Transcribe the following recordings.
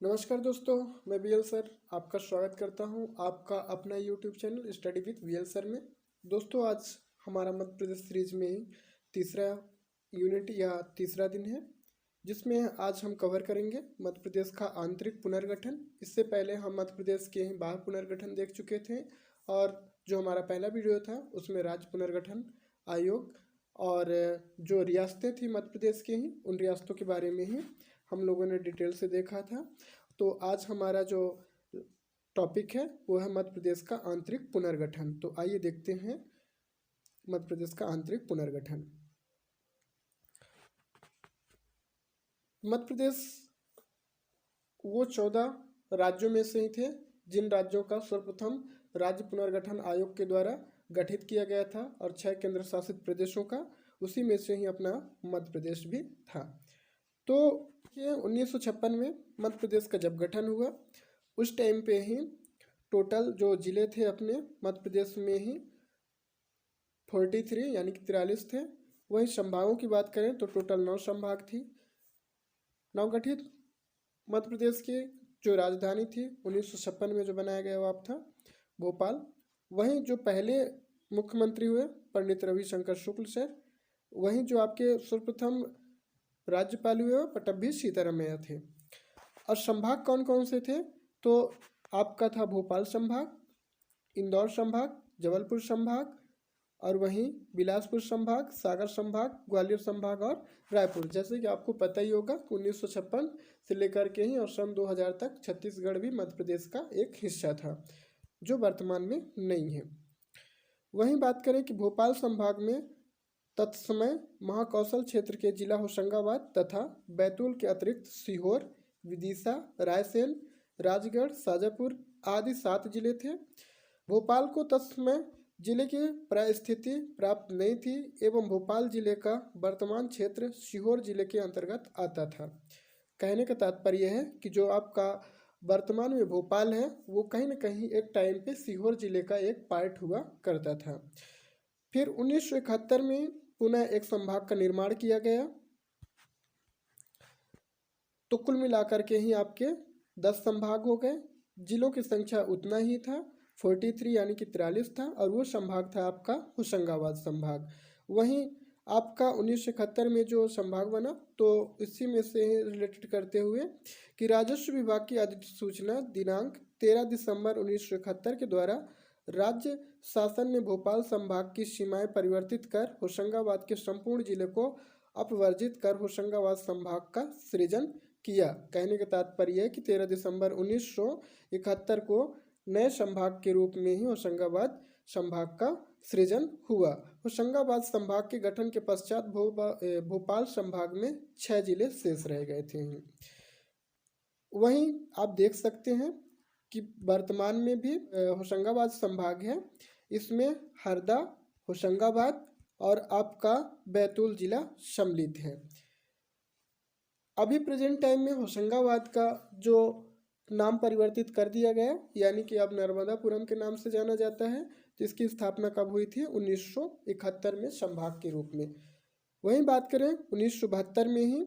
नमस्कार दोस्तों, मैं वीएल सर आपका स्वागत करता हूं आपका अपना YouTube channel study with VL sir में। दोस्तों, आज हमारा मध्य प्रदेश सीरीज में ही तीसरा यूनिट या तीसरा दिन है, जिसमें आज हम कवर करेंगे मध्य प्रदेश का आंतरिक पुनर्गठन। इससे पहले हम मध्य प्रदेश के ही बाह्य पुनर्गठन देख चुके थे, और जो हमारा पहला वीडियो था उसमें राज्य पुनर्गठन आयोग और जो रियासतें थी मध्य प्रदेश के ही, उन रियासतों के बारे में ही हम लोगों ने डिटेल से देखा था। तो आज हमारा जो टॉपिक है वो है मध्य प्रदेश का आंतरिक पुनर्गठन। तो आइए देखते हैं मध्य प्रदेश का आंतरिक पुनर्गठन। मध्य प्रदेश वो 14 राज्यों में से ही थे जिन राज्यों का सर्वप्रथम राज्य पुनर्गठन आयोग के द्वारा गठित किया गया था, और 6 केंद्र शासित प्रदेशों का उसी में से ही अपना मध्य प्रदेश भी था। तो ये 1956 में मध्य प्रदेश का जब गठन हुआ, उस टाइम पे ही टोटल जो जिले थे अपने मध्य प्रदेश में ही 43 यानी कि 43 थे। वहीं संभागों की बात करें तो टोटल 9 संभाग थी। नवगठित मध्य प्रदेश की जो राजधानी थी 1956 में जो बनाया गया वो था भोपाल। वहीं जो पहले मुख्यमंत्री हुए पंडित रविशंकर शुक्ल सर, वहीं जो आपके सर्वप्रथम राज्यपाल हुए पट्टभी सीतारामैया थे। और संभाग कौन कौन से थे तो आपका था भोपाल संभाग, इंदौर संभाग, जबलपुर संभाग, और वहीं बिलासपुर संभाग, सागर संभाग, ग्वालियर संभाग और रायपुर। जैसे कि आपको पता ही होगा कि 1956 से लेकर के ही और सन 2000 तक छत्तीसगढ़ भी मध्य प्रदेश का एक हिस्सा था, जो वर्तमान में नहीं है। वहीं बात करें कि भोपाल संभाग में तत्समय महाकौशल क्षेत्र के जिला होशंगाबाद तथा बैतूल के अतिरिक्त सीहोर, विदिशा, रायसेन, राजगढ़, शाजापुर आदि 7 जिले थे। भोपाल को तत्समय जिले की परिस्थिति प्राप्त नहीं थी एवं भोपाल जिले का वर्तमान क्षेत्र सीहोर जिले के अंतर्गत आता था। कहने का तात्पर्य है कि जो आपका वर्तमान में भोपाल है वो कहीं ना कहीं एक टाइम पे सीहोर जिले का एक पार्ट हुआ करता था। फिर 1971 में पुनः एक संभाग का निर्माण किया गया, तो कुल मिलाकर के ही आपके 10 संभाग हो गए। जिलों की संख्या उतना ही था, 43 यानी कि 43 था, और वो संभाग था आपका होशंगाबाद संभाग। वहीं आपका 1971 में जो संभाग बना तो इसी में से रिलेटेड करते हुए कि राजस्व विभाग की अधिसूचना दिनांक 13 दिसंबर 1971 के द्वारा राज्य शासन ने भोपाल संभाग की सीमाएं परिवर्तित कर होशंगाबाद के संपूर्ण जिले को अपवर्जित कर होशंगाबाद संभाग का सृजन किया। कहने का तात्पर्य है कि 13 दिसंबर 1971 को नए संभाग के रूप में ही होशंगाबाद संभाग का सृजन हुआ। होशंगाबाद संभाग के गठन के पश्चात भोपाल संभाग में 6 जिले शेष रह गए थे। वहीं आप देख सकते हैं कि वर्तमान में भी होशंगाबाद संभाग है, इसमें हरदा, होशंगाबाद और आपका बैतूल जिला सम्मिलित है। अभी प्रेजेंट टाइम में होशंगाबाद का जो नाम परिवर्तित कर दिया गया, यानी कि अब नर्मदापुरम के नाम से जाना जाता है। तो इसकी स्थापना कब हुई थी? 1971 में संभाग के रूप में। वहीं बात करें 1972 में ही,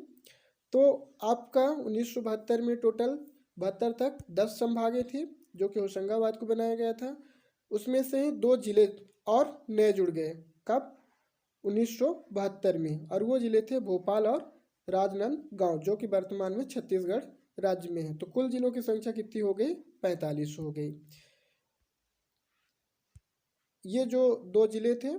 तो आपका 1972 में टोटल 72 तक 10 संभागें थी जो कि होशंगाबाद को बनाया गया था। उसमें से ही 2 जिले और नए जुड़ गए। कब? 1972 में, और वो जिले थे भोपाल और राजनांदगांव, जो कि वर्तमान में छत्तीसगढ़ राज्य में है। तो कुल जिलों की संख्या कितनी हो गई? 45 हो गई। ये जो 2 जिले थे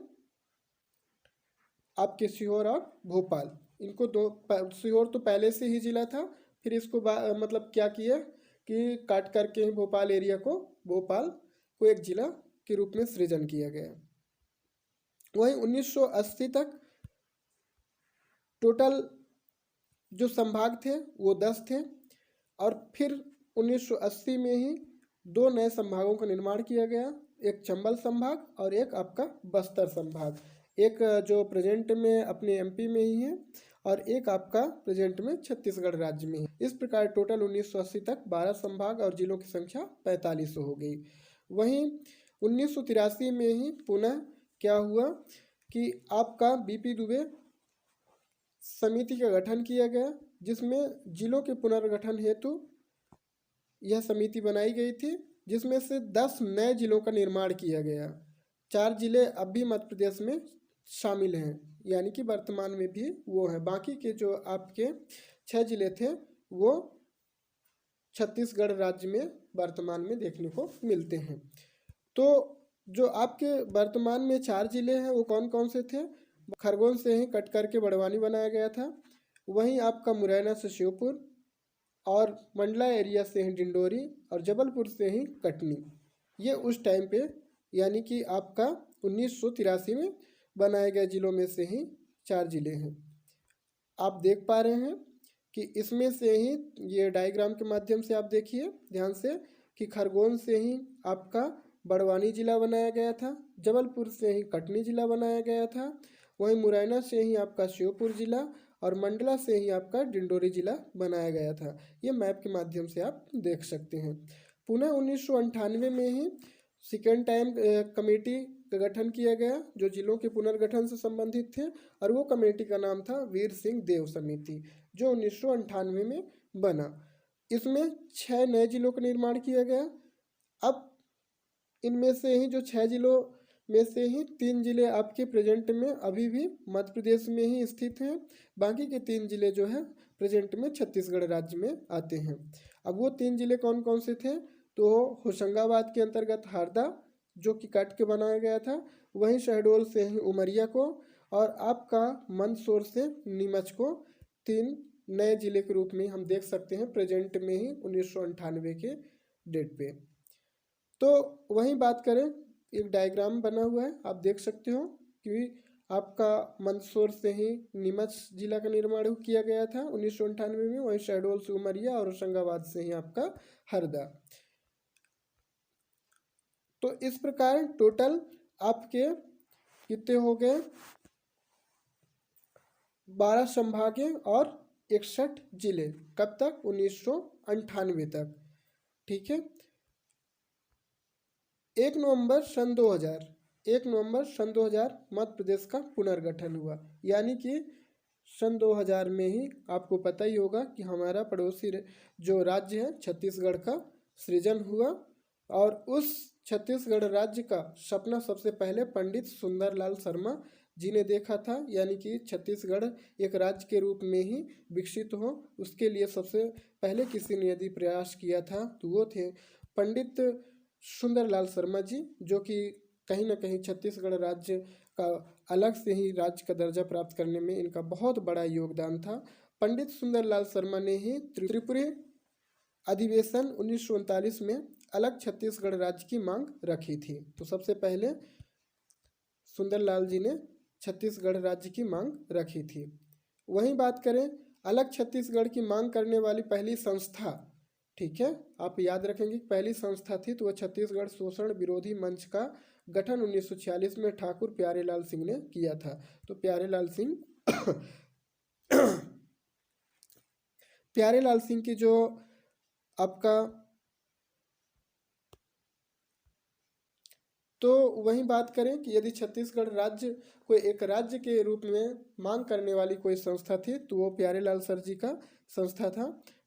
आपके सीहोर और भोपाल, इनको सीहोर तो पहले से ही जिला था, फिर इसको मतलब क्या किया कि काट करके ही भोपाल एरिया को, भोपाल को एक जिला के रूप में सृजन किया गया। वहीं 1980 तक टोटल जो संभाग थे वो 10 थे, और फिर 1980 में ही 2 नए संभागों का निर्माण किया गया, एक चंबल संभाग और एक आपका बस्तर संभाग। एक जो प्रेजेंट में अपने एमपी में ही है और एक आपका प्रेजेंट में छत्तीसगढ़ राज्य में है। इस प्रकार टोटल 1980 तक 12 संभाग और जिलों की संख्या 45 हो गई। वहीं 1983 में ही पुनः क्या हुआ कि आपका बीपी दुबे समिति का गठन किया गया, जिसमें जिलों के पुनर्गठन हेतु यह समिति बनाई गई थी, जिसमें से 10 नए जिलों का निर्माण किया गया। 4 जिले अब भी मध्य प्रदेश में शामिल हैं, यानी कि वर्तमान में भी वो हैं। बाकी के जो आपके 6 जिले थे वो छत्तीसगढ़ राज्य में वर्तमान में देखने को मिलते हैं। तो जो आपके वर्तमान में 4 जिले हैं वो कौन कौन से थे? खरगोन से ही कट करके बड़वानी बनाया गया था, वहीं आपका मुरैना से श्योपुर, और मंडला एरिया से ही डिंडोरी, और जबलपुर से ही कटनी। ये उस टाइम पे यानी कि आपका 1983 में बनाए गए जिलों में से ही 4 जिले हैं। आप देख पा रहे हैं कि इसमें से ही ये डायग्राम के माध्यम से आप देखिए ध्यान से कि खरगोन से ही आपका बड़वानी जिला बनाया गया था, जबलपुर से ही कटनी जिला बनाया गया था, वहीं मुरैना से ही आपका श्योपुर जिला, और मंडला से ही आपका डिंडोरी जिला बनाया गया था। ये मैप के माध्यम से आप देख सकते हैं। पुनः 1998 में ही सेकेंड टाइम कमेटी का गठन किया गया जो जिलों के पुनर्गठन से संबंधित थे, और वो कमेटी का नाम था वीर सिंह देव समिति, जो 1998 में बना। इसमें 6 नए जिलों का निर्माण किया गया। अब इनमें से ही जो 6 जिलों में से ही 3 जिले आपके प्रेजेंट में अभी भी मध्य प्रदेश में ही स्थित हैं, बाकी के 3 जिले जो है प्रेजेंट में छत्तीसगढ़ राज्य में आते हैं। अब वो 3 जिले कौन कौन से थे? तो होशंगाबाद के अंतर्गत हरदा, जो कि काट के बनाया गया था, वहीं शहडोल से ही उमरिया को, और आपका मंदसौर से नीमच को 3 नए जिले के रूप में हम देख सकते हैं प्रेजेंट में ही 1998 के डेट पे। तो वहीं बात करें, एक डायग्राम बना हुआ है, आप देख सकते हो कि आपका मंदसौर से ही नीमच जिला का निर्माण किया गया था 1998 में, वहीं शहडोल से उमरिया और होशंगाबाद से ही आपका हरदा। तो इस प्रकार टोटल आपके कितने हो गए? 12 संभागें और 61 जिले। कब तक? 1998 तक। ठीक है। 1 नवंबर सन 2000 मध्य प्रदेश का पुनर्गठन हुआ, यानी कि सन 2000 में ही आपको पता ही होगा कि हमारा पड़ोसी जो राज्य है छत्तीसगढ़ का सृजन हुआ, और उस छत्तीसगढ़ राज्य का सपना सबसे पहले पंडित सुंदरलाल शर्मा जी ने देखा था, यानी कि छत्तीसगढ़ एक राज्य के रूप में ही विकसित हो, उसके लिए सबसे पहले किसी ने यदि प्रयास किया था तो वो थे पंडित सुंदरलाल शर्मा जी, जो कि कहीं ना कहीं छत्तीसगढ़ राज्य का अलग से ही राज्य का दर्जा प्राप्त करने में इनका बहुत बड़ा योगदान था। पंडित सुंदरलाल शर्मा ने ही त्रिपुरी अधिवेशन 1939 में अलग छत्तीसगढ़ राज्य की मांग रखी थी। तो सबसे पहले सुंदरलाल जी ने छत्तीसगढ़ राज्य की मांग रखी थी। वहीं बात करें अलग छत्तीसगढ़ की मांग करने वाली पहली संस्था, ठीक है, आप याद रखेंगे पहली संस्था थी तो वह छत्तीसगढ़ शोषण विरोधी मंच का गठन 1946 में ठाकुर प्यारेलाल सिंह ने किया था। तो प्यारेलाल सिंह की जो आपका, तो वहीं बात करें कि यदि छत्तीसगढ़ राज्य कोई एक राज्य के रूप में मांग करने वाली कोई संस्था थी तो वो प्यारेलाल सर जी का संस्था था।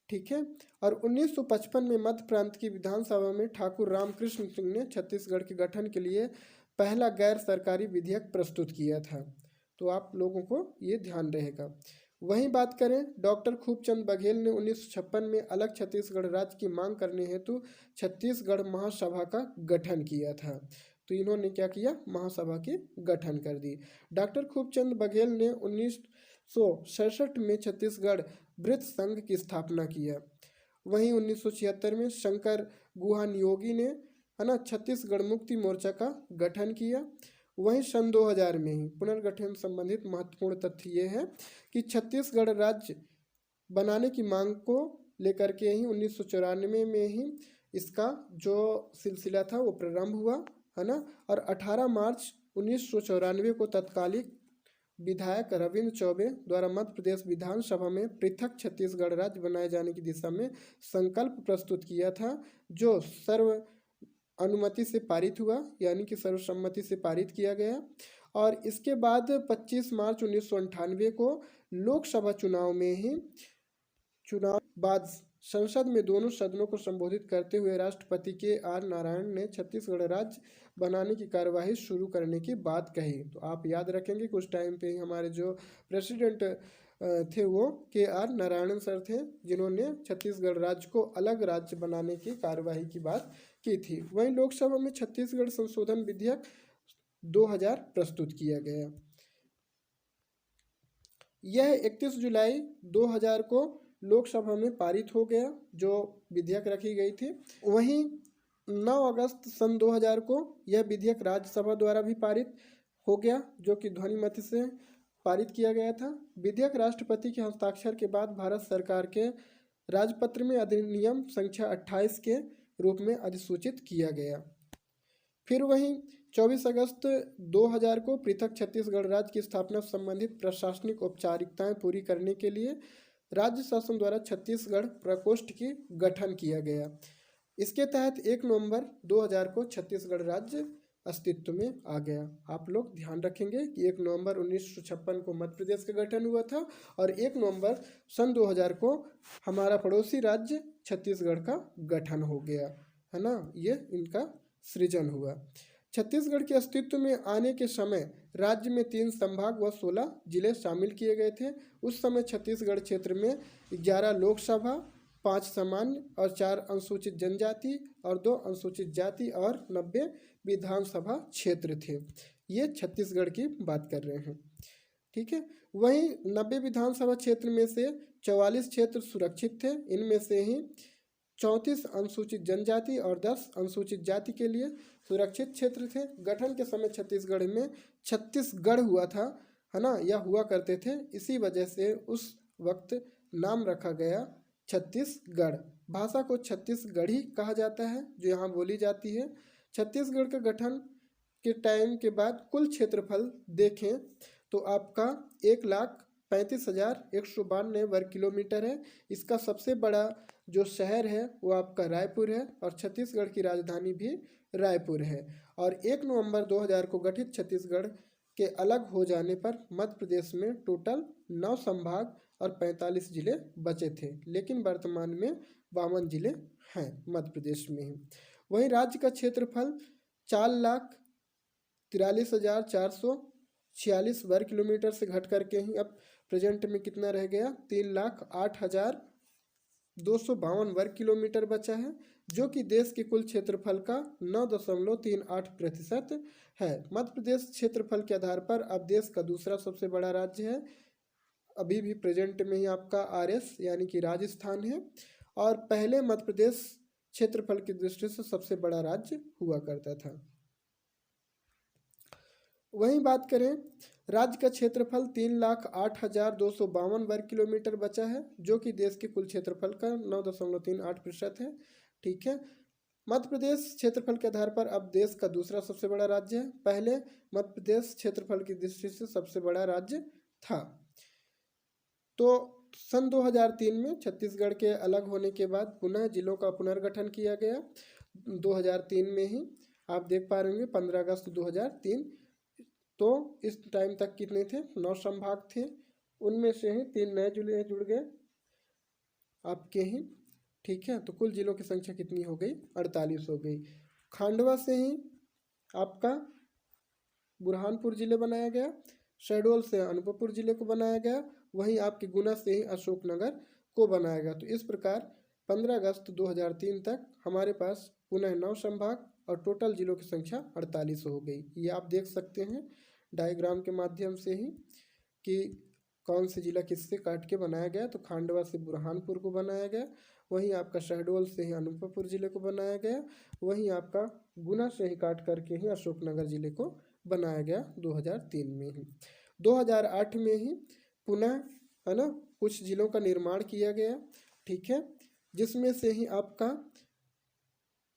ठीक है। और 1955 में मध्य प्रांत की विधानसभा में ठाकुर रामकृष्ण सिंह ने छत्तीसगढ़ के गठन के लिए पहला गैर सरकारी विधेयक प्रस्तुत किया था। तो आप लोगों को ये ध्यान रहेगा। वहीं बात करें डॉक्टर खूबचंद बघेल ने 1956 में अलग छत्तीसगढ़ राज्य की मांग करने हेतु छत्तीसगढ़ महासभा का गठन किया था। तो इन्होंने क्या किया? महासभा की गठन कर दी। डॉक्टर खूबचंद बघेल ने 1967 में छत्तीसगढ़ वृत्त संघ की स्थापना किया। वहीं 1976 में शंकर गुहा नियोगी ने छत्तीसगढ़ मुक्ति मोर्चा का गठन किया। वहीं सन 2000 में ही पुनर्गठन संबंधित महत्वपूर्ण तथ्य ये है कि छत्तीसगढ़ राज्य बनाने की मांग को लेकर के ही 1994 में ही इसका जो सिलसिला था वो प्रारंभ हुआ, है ना। और 18 मार्च 1994 को तत्कालिक विधायक रविंद्र चौबे द्वारा मध्य प्रदेश विधानसभा में पृथक छत्तीसगढ़ राज्य बनाए जाने की दिशा में संकल्प प्रस्तुत किया था, जो सर्व अनुमति से पारित हुआ, यानी कि सर्वसम्मति से पारित किया गया। और इसके बाद 25 मार्च 1998 को लोकसभा चुनाव में ही चुनाव बाद संसद में दोनों सदनों को संबोधित करते हुए राष्ट्रपति के आर नारायण ने छत्तीसगढ़ राज्य बनाने की कार्यवाही शुरू करने की बात कही। तो आप याद रखेंगे कुछ टाइम पे ही हमारे जो प्रेसिडेंट थे वो के आर नारायणन सर थे, जिन्होंने छत्तीसगढ़ राज्य को अलग राज्य बनाने की कार्यवाही की बात की थी। वहीं लोकसभा में छत्तीसगढ़ संशोधन विधेयक 2000 प्रस्तुत किया गया। यह 31 जुलाई 2000 को लोकसभा में पारित हो गया, जो विधेयक रखी गई थी। वहीं 9 अगस्त सन 2000 को यह विधेयक राज्यसभा द्वारा भी पारित हो गया, जो कि ध्वनिमत से पारित किया गया था। विधेयक राष्ट्रपति के हस्ताक्षर के बाद भारत सरकार के राजपत्र में अधिनियम संख्या 28 के रूप में अधिसूचित किया गया। फिर वहीं 24 अगस्त 2000 को पृथक छत्तीसगढ़ राज्य की स्थापना संबंधित प्रशासनिक औपचारिकताएं पूरी करने के लिए राज्य शासन द्वारा छत्तीसगढ़ प्रकोष्ठ की गठन किया गया। इसके तहत 1 नवंबर 2000 को छत्तीसगढ़ राज्य अस्तित्व में आ गया। आप लोग ध्यान रखेंगे कि 1 नवंबर 1956 को मध्य प्रदेश का गठन हुआ था और 1 नवंबर सन 2000 को हमारा पड़ोसी राज्य छत्तीसगढ़ का गठन हो गया, है ना। ये इनका सृजन हुआ। छत्तीसगढ़ के अस्तित्व में आने के समय राज्य में 3 संभाग व 16 जिले शामिल किए गए थे। उस समय छत्तीसगढ़ क्षेत्र में 11 लोकसभा, 5 सामान्य और 4 अनुसूचित जनजाति और 2 अनुसूचित जाति और 90 विधानसभा क्षेत्र थे। ये छत्तीसगढ़ की बात कर रहे हैं, ठीक है। वहीं 90 विधानसभा क्षेत्र में से 44 क्षेत्र सुरक्षित थे। इनमें से ही 34 अनुसूचित जनजाति और 10 अनुसूचित जाति के लिए सुरक्षित क्षेत्र थे। गठन के समय छत्तीसगढ़ में छत्तीसगढ़ हुआ था, है ना, या हुआ करते थे। इसी वजह से उस वक्त नाम रखा गया छत्तीसगढ़। भाषा को छत्तीसगढ़ी कहा जाता है जो यहाँ बोली जाती है। छत्तीसगढ़ के गठन के टाइम के बाद कुल क्षेत्रफल देखें तो आपका 1,35,192 वर्ग किलोमीटर है। इसका सबसे बड़ा जो शहर है वो आपका रायपुर है और छत्तीसगढ़ की राजधानी भी रायपुर है। और 1 नवंबर 2000 को गठित छत्तीसगढ़ के अलग हो जाने पर मध्य प्रदेश में टोटल 9 संभाग और 45 जिले बचे थे, लेकिन वर्तमान में 52 जिले हैं मध्य प्रदेश में ही। वहीं राज्य का क्षेत्रफल 4,43,446 वर्ग किलोमीटर से घट करके ही अब प्रेजेंट में कितना रह गया, 3,08,252 वर्ग किलोमीटर बचा है, जो कि देश के कुल क्षेत्रफल का 9.38% है। मध्य प्रदेश क्षेत्रफल के आधार पर अब देश का दूसरा सबसे बड़ा राज्य है। अभी भी प्रेजेंट में ही आपका RS यानी कि राजस्थान है, और पहले मध्य प्रदेश क्षेत्रफल की दृष्टि से सबसे बड़ा राज्य हुआ करता था। वहीं बात करें, राज्य का क्षेत्रफल 3,08,252 वर्ग किलोमीटर बचा है, जो कि देश के कुल क्षेत्रफल का 9.38% है, ठीक है। मध्य प्रदेश क्षेत्रफल के आधार पर अब देश का दूसरा सबसे बड़ा राज्य है। पहले मध्य प्रदेश क्षेत्रफल की दृष्टि से सबसे बड़ा राज्य था। तो सन 2003 में छत्तीसगढ़ के अलग होने के बाद पुनः जिलों का पुनर्गठन किया गया। 2003 में ही आप देख पा रहे होंगे 15 अगस्त 2003। तो इस टाइम तक कितने थे, 9 संभाग थे, उनमें से ही 3 नए जिले जुड़ गए आपके ही, ठीक है। तो कुल जिलों की संख्या कितनी हो गई, 48 हो गई। खांडवा से ही आपका बुरहानपुर जिले बनाया गया, शहडोल से अनूपपुर जिले को बनाया गया, वहीं आपके गुना से ही अशोकनगर को बनाया गया। तो इस प्रकार 15 अगस्त 2003 तक हमारे पास पुनः 9 संभाग और टोटल जिलों की संख्या 48 हो गई। ये आप देख सकते हैं डायग्राम के माध्यम से ही कि कौन से जिला किससे काट के बनाया गया। तो खांडवा से बुरहानपुर को बनाया गया, वहीं आपका शहडोल से ही अनूपपुर जिले को बनाया गया, वहीं आपका गुना से ही काट करके ही अशोकनगर जिले को बनाया गया 2003 में ही। 2008 में ही पुनः, है ना, कुछ जिलों का निर्माण किया गया, ठीक है, जिसमें से ही आपका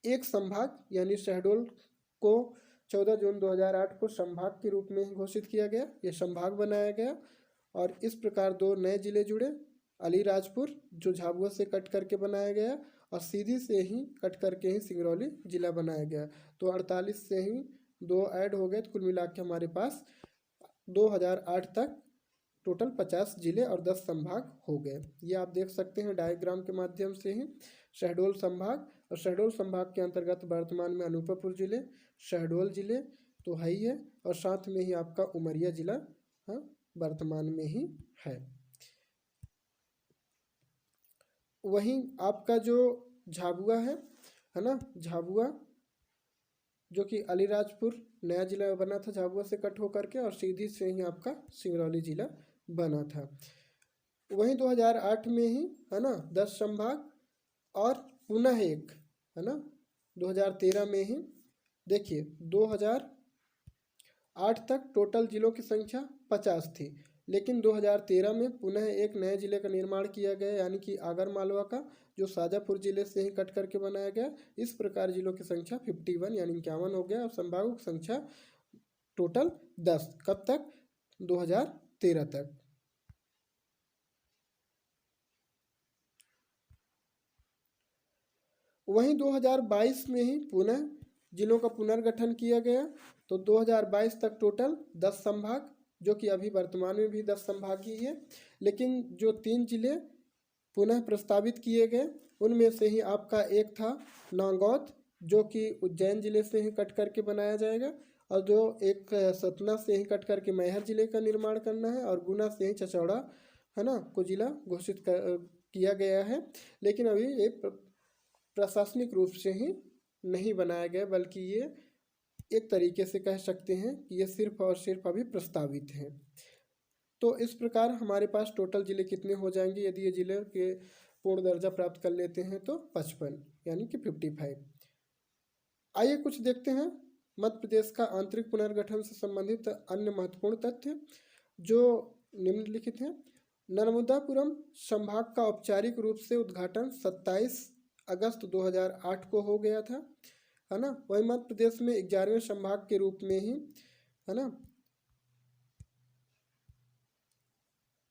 एक संभाग यानी शहडोल को 14 जून 2008 को संभाग के रूप में घोषित किया गया, ये संभाग बनाया गया। और इस प्रकार 2 नए जिले जुड़े, अलीराजपुर जो झाबुआ से कट करके बनाया गया और सीधी से ही कट करके ही सिंगरौली जिला बनाया गया। तो 48 से ही 2 ऐड हो गए, तो कुल मिला के हमारे पास 2008 तक टोटल 50 जिले और 10 संभाग हो गए। ये आप देख सकते हैं डायग्राम के माध्यम से ही। शहडोल संभाग, और शहडोल संभाग के अंतर्गत वर्तमान में अनूपपुर जिले, शहडोल जिले तो है ही है, और साथ में ही आपका उमरिया जिला हाँ वर्तमान में ही है। वहीं आपका जो झाबुआ है ना, झाबुआ जो कि अलीराजपुर नया जिला बना था झाबुआ से कट होकर के, और सीधी से ही आपका सिंगरौली जिला बना था। वहीं 2008 में ही है ना 10 संभाग, और पुनः एक है ना 2013 में ही। देखिए 2008 तक टोटल जिलों की संख्या 50 थी, लेकिन 2013 में पुनः एक नए जिले का निर्माण किया गया, यानी कि आगर मालवा का, जो शाजापुर जिले से ही कट करके बनाया गया। इस प्रकार जिलों की संख्या 51 यानी 51 हो गया, और संभागों की संख्या टोटल 10। कब तक? 2013 तक। वहीं 2022 में ही पुनः जिलों का पुनर्गठन किया गया, तो 2022 तक टोटल 10 संभाग, जो कि अभी वर्तमान में भी 10 संभाग ही है। लेकिन जो 3 जिले पुनः प्रस्तावित किए गए, उनमें से ही आपका एक था नागौद, जो कि उज्जैन जिले से ही कट करके बनाया जाएगा, और जो एक सतना से ही कट करके मैहर जिले का निर्माण करना है, और गुना से ही चचौड़ा है ना को जिला घोषित किया गया है। लेकिन अभी ये प्रशासनिक रूप से ही नहीं बनाया गया, बल्कि ये एक तरीके से कह सकते हैं कि ये सिर्फ और सिर्फ अभी प्रस्तावित है। तो इस प्रकार हमारे पास टोटल जिले कितने हो जाएंगे यदि ये जिले के पूर्ण दर्जा प्राप्त कर लेते हैं? तो 55 यानी कि 55। आइए कुछ देखते हैं मध्य प्रदेश का आंतरिक पुनर्गठन से संबंधित अन्य महत्वपूर्ण तथ्य जो निम्नलिखित हैं। नर्मदापुरम संभाग का औपचारिक रूप से उद्घाटन 27 अगस्त 2008 को हो गया था, है ना। वही मध्य प्रदेश में 11वें संभाग के रूप में ही, है ना,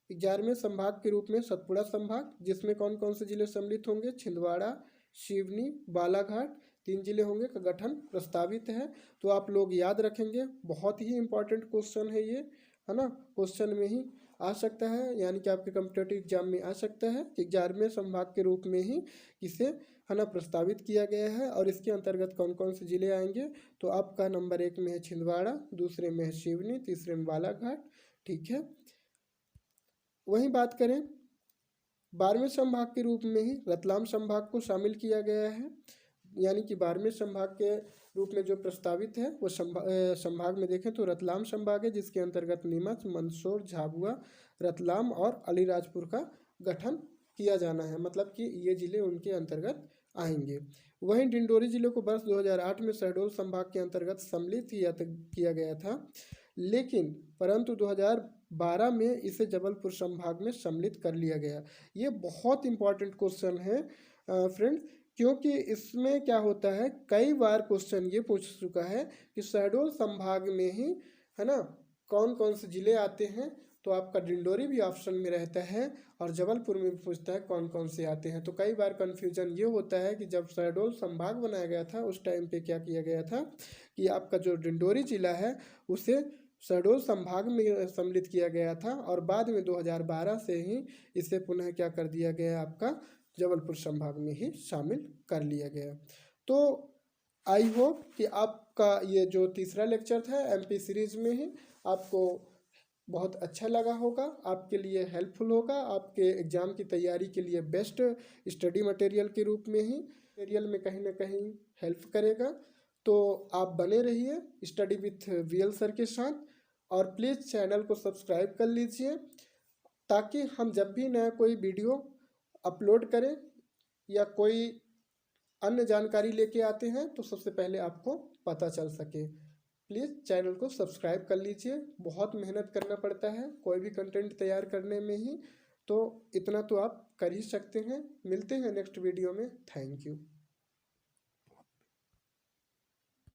11वें संभाग के रूप में सतपुड़ा संभाग, जिसमें कौन कौन से जिले सम्मिलित होंगे? छिंदवाड़ा, सिवनी, बालाघाट, 3 जिले होंगे का गठन प्रस्तावित है। तो आप लोग याद रखेंगे, बहुत ही इंपॉर्टेंट क्वेश्चन है ये, है ना। क्वेश्चन में ही आ सकता है, यानी कि आपके कॉम्पिटिटिव एग्जाम में आ सकता है कि 11वें संभाग के रूप में ही इसे है ना प्रस्तावित किया गया है, और इसके अंतर्गत कौन कौन से जिले आएंगे? तो आपका नंबर 1 में है छिंदवाड़ा, दूसरे में है सिवनी, तीसरे में बालाघाट, ठीक है। वहीं बात करें 12वें संभाग के रूप में ही रतलाम संभाग को शामिल किया गया है, यानी कि 12वें संभाग के रूप में जो प्रस्तावित है वो संभाग में देखें तो रतलाम संभाग है, जिसके अंतर्गत नीमच, मंदसौर, झाबुआ, रतलाम और अलीराजपुर का गठन किया जाना है, मतलब कि ये जिले उनके अंतर्गत आएंगे। वहीं डिंडोरी जिले को वर्ष 2008 में शहडोल संभाग के अंतर्गत सम्मिलित किया गया था, लेकिन परंतु 2012 में इसे जबलपुर संभाग में सम्मिलित कर लिया गया। ये बहुत इंपॉर्टेंट क्वेश्चन है फ्रेंड्स, क्योंकि इसमें क्या होता है, कई बार क्वेश्चन ये पूछ चुका है कि शहडोल संभाग में ही, है ना, कौन कौन से जिले आते हैं। तो आपका डिंडोरी भी ऑप्शन में रहता है, और जबलपुर में भी पूछता है कौन कौन से आते हैं। तो कई बार कन्फ्यूजन ये होता है कि जब शहडोल संभाग बनाया गया था उस टाइम पे क्या किया गया था कि आपका जो डिंडोरी जिला है उसे शहडोल संभाग में सम्मिलित किया गया था, और बाद में 2012 से ही इसे पुनः क्या कर दिया गया, आपका जबलपुर संभाग में ही शामिल कर लिया गया। तो आई होप कि आपका ये जो तीसरा लेक्चर था एमपी सीरीज में ही आपको बहुत अच्छा लगा होगा, आपके लिए हेल्पफुल होगा, आपके एग्ज़ाम की तैयारी के लिए बेस्ट स्टडी मटेरियल के रूप में ही मटेरियल में कहीं ना कहीं हेल्प करेगा। तो आप बने रहिए स्टडी विथ वीएल सर के साथ, और प्लीज़ चैनल को सब्सक्राइब कर लीजिए, ताकि हम जब भी नया कोई वीडियो अपलोड करें या कोई अन्य जानकारी लेके आते हैं तो सबसे पहले आपको पता चल सके। प्लीज़ चैनल को सब्सक्राइब कर लीजिए, बहुत मेहनत करना पड़ता है कोई भी कंटेंट तैयार करने में ही, तो इतना तो आप कर ही सकते हैं। मिलते हैं नेक्स्ट वीडियो में। Thank you.